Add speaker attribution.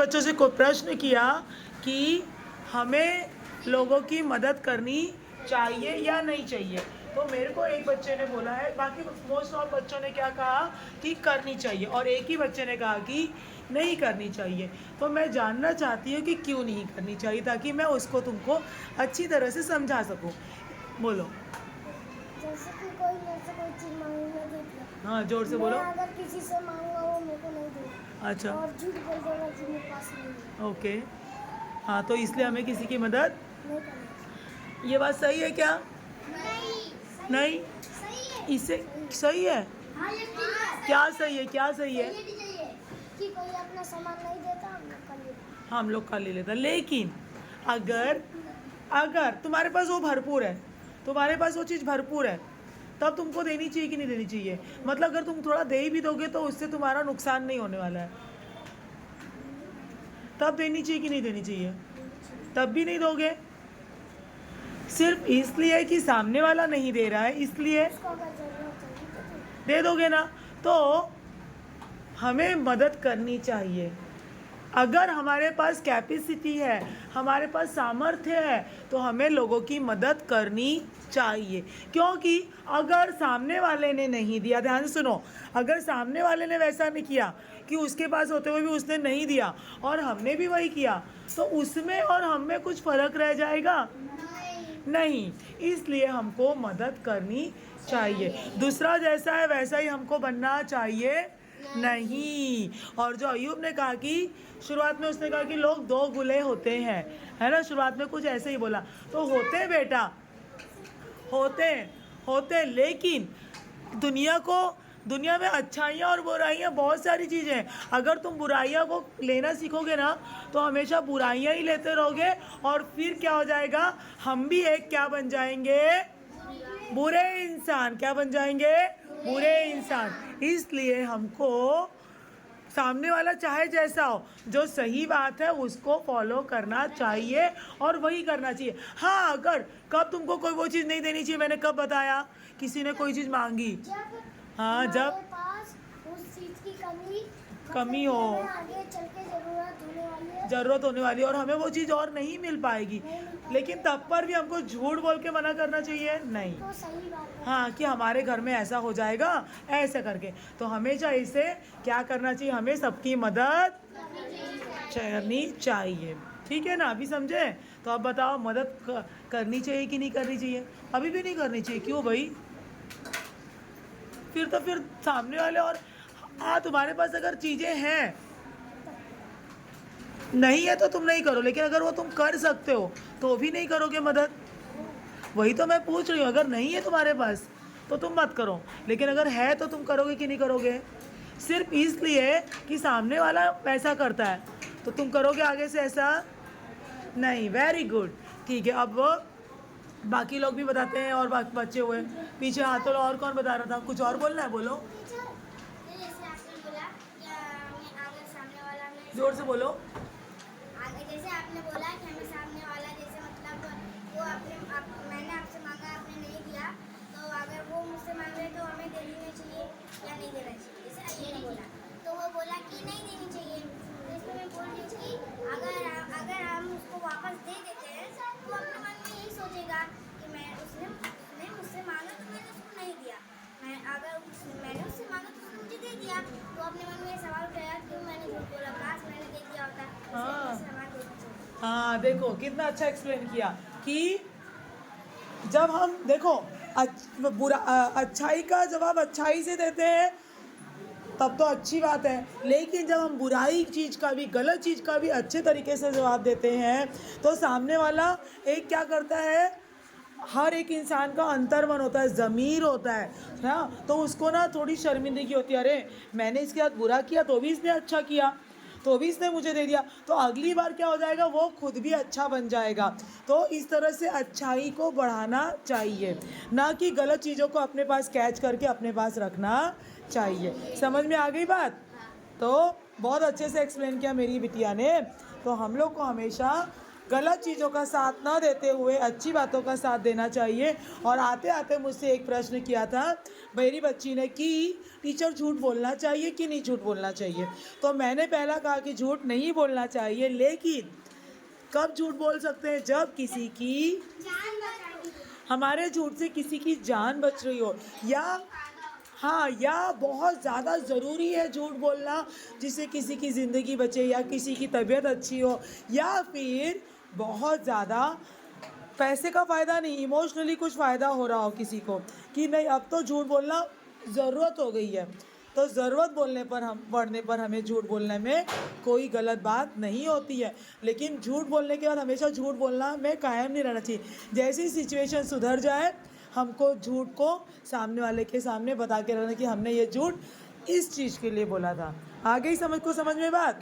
Speaker 1: बच्चों से कोई प्रश्न किया कि हमें लोगों की मदद करनी चाहिए या नहीं चाहिए, तो मेरे को एक बच्चे ने बोला है, बाकी मोस्ट ऑफ बच्चों ने क्या कहा कि करनी चाहिए, और एक ही बच्चे ने कहा कि नहीं करनी चाहिए। तो मैं जानना चाहती हूँ कि क्यों नहीं करनी चाहिए, ताकि मैं उसको तुमको अच्छी तरह से समझा सकूँ। बोलो।
Speaker 2: जैसे कि कोई मेरे से कोई चीज मांगने देती है,
Speaker 1: हाँ, जोर से बोलो।
Speaker 2: मैं अगर किसी से मांगूंगा वो मेरे को नहीं देगा।
Speaker 1: अच्छा,
Speaker 2: और झूठ बोल देगा कि मेरे पास नहीं है।
Speaker 1: ओके। हाँ, तो इसलिए हमें किसी की मदद,
Speaker 2: नहीं करना।
Speaker 1: ये बात सही है क्या?
Speaker 2: नहीं
Speaker 1: नहीं,
Speaker 2: सही है।
Speaker 1: इससे सही है।
Speaker 2: हाँ ये ठीक है।
Speaker 1: क्या सही है, क्या सही है?
Speaker 2: ये भी चाहिए कि कोई अपना सामान नहीं देता हम लोग कर लेते।
Speaker 1: हम लोग का ले लेता, लेकिन अगर अगर तुम्हारे पास वो भरपूर है, तुम्हारे पास वो चीज़ भरपूर है, तब तुमको देनी चाहिए कि नहीं देनी चाहिए? मतलब अगर तुम थोड़ा दे भी दोगे तो उससे तुम्हारा नुकसान नहीं होने वाला है, तब देनी चाहिए कि नहीं देनी चाहिए? तब भी नहीं दोगे, सिर्फ इसलिए कि सामने वाला नहीं दे रहा है इसलिए
Speaker 2: उसको अगर जरूरत होगी तो
Speaker 1: दे दोगे ना। तो हमें मदद करनी चाहिए। अगर हमारे पास कैपेसिटी है, हमारे पास सामर्थ्य है, तो हमें लोगों की मदद करनी चाहिए। क्योंकि अगर सामने वाले ने नहीं दिया, ध्यान से सुनो, अगर सामने वाले ने वैसा नहीं किया कि उसके पास होते हुए भी उसने नहीं दिया और हमने भी वही किया, तो उसमें और हम में कुछ फर्क रह जाएगा? नहीं। इसलिए हमको मदद करनी चाहिए। दूसरा जैसा है वैसा ही हमको बनना चाहिए नहीं। और जो अयूब ने कहा कि शुरुआत में उसने कहा कि लोग दो गुले होते हैं, है ना, शुरुआत में कुछ ऐसे ही बोला, तो होते बेटा, होते होते, लेकिन दुनिया में अच्छाइयाँ और बुराइयाँ बहुत सारी चीज़ें हैं। अगर तुम बुराइयाँ को लेना सीखोगे ना, तो हमेशा बुराइयाँ ही लेते रहोगे, और फिर क्या हो जाएगा, हम भी एक क्या बन जाएंगे, बुरे इंसान। क्या बन जाएंगे? बुरे इंसान। इसलिए हमको सामने वाला चाहे जैसा हो, जो सही बात है उसको फॉलो करना चाहिए और वही करना चाहिए। हाँ, अगर कब तुमको कोई वो चीज़ नहीं देनी चाहिए, मैंने कब बताया? किसी ने कोई चीज़ मांगी,
Speaker 2: जब
Speaker 1: हाँ,
Speaker 2: हमारे
Speaker 1: जब
Speaker 2: पास उस चीज की
Speaker 1: कमी हो,
Speaker 2: हमें आगे चल के
Speaker 1: ज़रूरत होने वाली है, और हमें वो चीज़ और नहीं मिल पाएगी, लेकिन तब पर भी हमको झूठ बोल के मना करना चाहिए नहीं।
Speaker 2: तो सही बात है।
Speaker 1: हाँ, कि हमारे घर में ऐसा हो जाएगा ऐसे करके, तो हमेशा इसे क्या करना चाहिए, हमें सबकी मदद करनी चाहिए। ठीक है ना, अभी समझे? तो अब बताओ, मदद करनी चाहिए कि नहीं करनी चाहिए? अभी भी नहीं करनी चाहिए, क्यों भाई? फिर सामने वाले, और हाँ, तुम्हारे पास अगर चीज़ें हैं, नहीं है तो तुम नहीं करो, लेकिन अगर वो तुम कर सकते हो तो भी नहीं करोगे मदद? वही तो मैं पूछ रही हूँ, अगर नहीं है तुम्हारे पास तो तुम मत करो, लेकिन अगर है तो तुम करोगे कि नहीं करोगे? सिर्फ इसलिए कि सामने वाला वैसा करता है तो तुम करोगे आगे से ऐसा नहीं। वेरी गुड, ठीक है। अब बाकी लोग भी बताते हैं, और बाकी बच्चे हुए पीछे हाथों, और कौन बता रहा था? कुछ और बोलना है, बोलो,
Speaker 2: जैसे आपने बोला कि अगर सामने वाला में
Speaker 1: जोर से बोलो।
Speaker 2: आगे जैसे आपने बोला कि हमें सामने वाला जैसे मतलब वो मैंने आपसे मांगा, आपने नहीं दिया, तो अगर वो मुझसे मांग रहे तो हमें दे देना चाहिए या नहीं देना चाहिए? जैसे ये बोला, तो वो बोला कि नहीं देनी चाहिए। तो इसमें मैं बोल रही हूँ कि अगर हम उसको वापस दे देते हैं तो अपने मन में यही सोचेगा कि उसने मुझसे मांगा तो मैंने उसको नहीं दिया, मैंने उससे मांगा तो उसने मुझे दे दिया, तो अपने मन में सवाल उठाया क्यों मैंने झूठ बोला, काश मैंने दे दिया होता।
Speaker 1: हाँ, देखो कितना अच्छा एक्सप्लेन किया कि जब हम देखो अच्छाई का जवाब अच्छाई से देते हैं तब तो अच्छी बात है, लेकिन जब हम बुराई चीज़ का भी, गलत चीज़ का भी अच्छे तरीके से जवाब देते हैं, तो सामने वाला एक क्या करता है, हर एक इंसान का अंतर्मन होता है, ज़मीर होता है ना, तो उसको ना थोड़ी शर्मिंदगी होती है, अरे मैंने इसके साथ बुरा किया तो भी इसने अच्छा किया, तो भी इसने मुझे दे दिया, तो अगली बार क्या हो जाएगा, वो खुद भी अच्छा बन जाएगा। तो इस तरह से अच्छाई को बढ़ाना चाहिए, ना कि गलत चीज़ों को अपने पास कैच करके अपने पास रखना चाहिए। समझ में आ गई बात? तो बहुत अच्छे से एक्सप्लेन किया मेरी बिटिया ने। तो हम लोग को हमेशा गलत चीज़ों का साथ ना देते हुए अच्छी बातों का साथ देना चाहिए। और आते आते मुझसे एक प्रश्न किया था मेरी बच्ची ने कि टीचर झूठ बोलना चाहिए कि नहीं झूठ बोलना चाहिए। तो मैंने पहला कहा कि झूठ नहीं बोलना चाहिए, लेकिन कब झूठ बोल सकते हैं? जब किसी की
Speaker 2: जान बचानी
Speaker 1: हमारे झूठ से किसी की जान बच रही हो, या हाँ, या बहुत ज़्यादा ज़रूरी है झूठ बोलना जिससे किसी की ज़िंदगी बचे या किसी की तबीयत अच्छी हो, या फिर बहुत ज़्यादा पैसे का फ़ायदा नहीं, इमोशनली कुछ फ़ायदा हो रहा हो किसी को कि नहीं अब तो झूठ बोलना ज़रूरत हो गई है। तो ज़रूरत बोलने पर हम पड़ने पर हमें झूठ बोलने में कोई गलत बात नहीं होती है, लेकिन झूठ बोलने के बाद हमेशा झूठ बोलना में कायम नहीं रहना चाहिए। जैसी सिचुएशन सुधर जाए हमको झूठ को सामने वाले के सामने बता के रहना कि हमने ये झूठ इस चीज़ के लिए बोला था। आ गई समझ में बात?